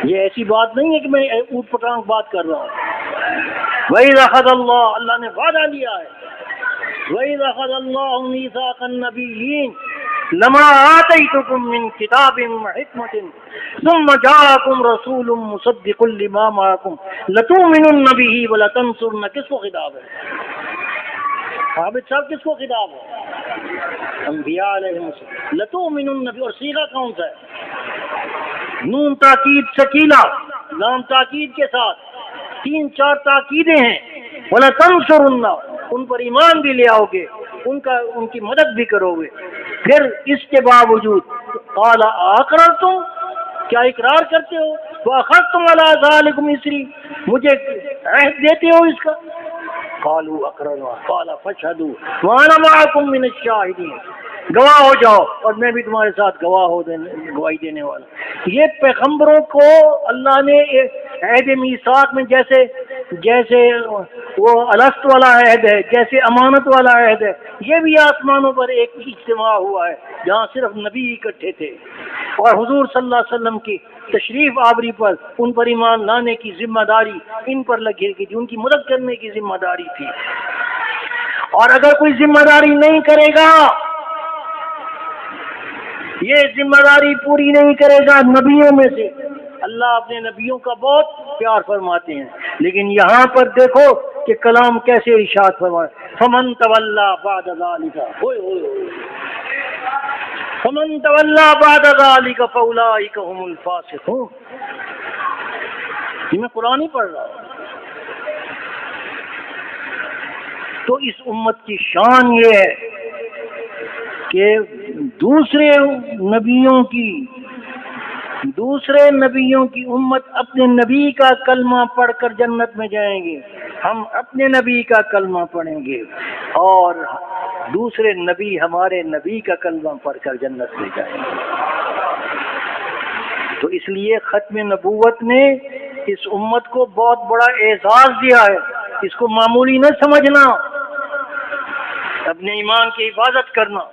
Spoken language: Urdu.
یہ ایسی بات نہیں ہے کہ میں اوٹ پٹانگ بات کر رہا ہوں. وَإِذْ أَخَذَ اللَّهُ، اللہ نے وعدہ لیا ہے. وَإِذْ أَخَذَ اللَّهُ مِيثَاقَ النَّبِيِّينَ لَمَا آتَيْتُكُم مِّن كِتَابٍ وَحِكْمَةٍ ثُمَّ جَاءَكُمْ رَسُولٌ مُّصَدِّقٌ لِّمَا مَعَكُمْ لَتُؤْمِنُنَّ بِهِ وَلَتَنصُرُنَّهُ. کس کو خطاب ہے؟ عابد صاحب کس کو خطاب ہے؟ انبیاء علیہ السلام. لَتُؤْمِنُنَّ بِهِ، اور صیغہ کون سا ہے؟ نون تاکید ثقیلہ، لام تاکید کے ساتھ 3-4 تاکیدیں ہیں. وَلَتَنصُرُنَّهُ، ان پر ایمان بھی لے آؤ گے، ان کی مدد بھی کرو گے. پھر اس کے باوجود قال اقررتم، کیا اقرار کرتے ہو؟ وَأَخَذْتُمْ عَلَىٰ ذَٰلِكُمْ اِصْرِي، مجھے عہد دیتے ہو اس کا؟ قالوا اقررنا قال فاشهدوا وَأَنَا مَعَكُمْ مِنَ الشَّاهِدِينَ، گواہ ہو جاؤ اور میں بھی تمہارے ساتھ گواہی دینے والا. یہ پیغمبروں کو اللہ نے عہد میثاق میں جیسے وہ الست والا عہد ہے، جیسے امانت والا عہد ہے، یہ بھی آسمانوں پر ایک اجتماع ہوا ہے جہاں صرف نبی اکٹھے تھے، اور حضور صلی اللہ علیہ وسلم کی تشریف آوری پر ان پر ایمان لانے کی ذمہ داری ان پر لگی تھی، ان کی مدد کرنے کی ذمہ داری تھی. اور اگر کوئی ذمہ داری نہیں کرے گا، یہ ذمہ داری پوری نہیں کرے گا نبیوں میں سے، اللہ اپنے نبیوں کا بہت پیار فرماتے ہیں، لیکن یہاں پر دیکھو کہ کلام کیسے ارشاد فرمائے. فمن تولی بعد ذلک، فمن تولی بعد ذلک فاولئک هم الفاسقون. یہ میں قرآن ہی پڑھ رہا ہوں. تو اس امت کی شان یہ ہے کہ دوسرے نبیوں کی امت اپنے نبی کا کلمہ پڑھ کر جنت میں جائیں گے، ہم اپنے نبی کا کلمہ پڑھیں گے، اور دوسرے نبی ہمارے نبی کا کلمہ پڑھ کر جنت میں جائیں گے. تو اس لیے ختم نبوت نے اس امت کو بہت بڑا اعزاز دیا ہے. اس کو معمولی نہ سمجھنا، اپنے ایمان کی حفاظت کرنا.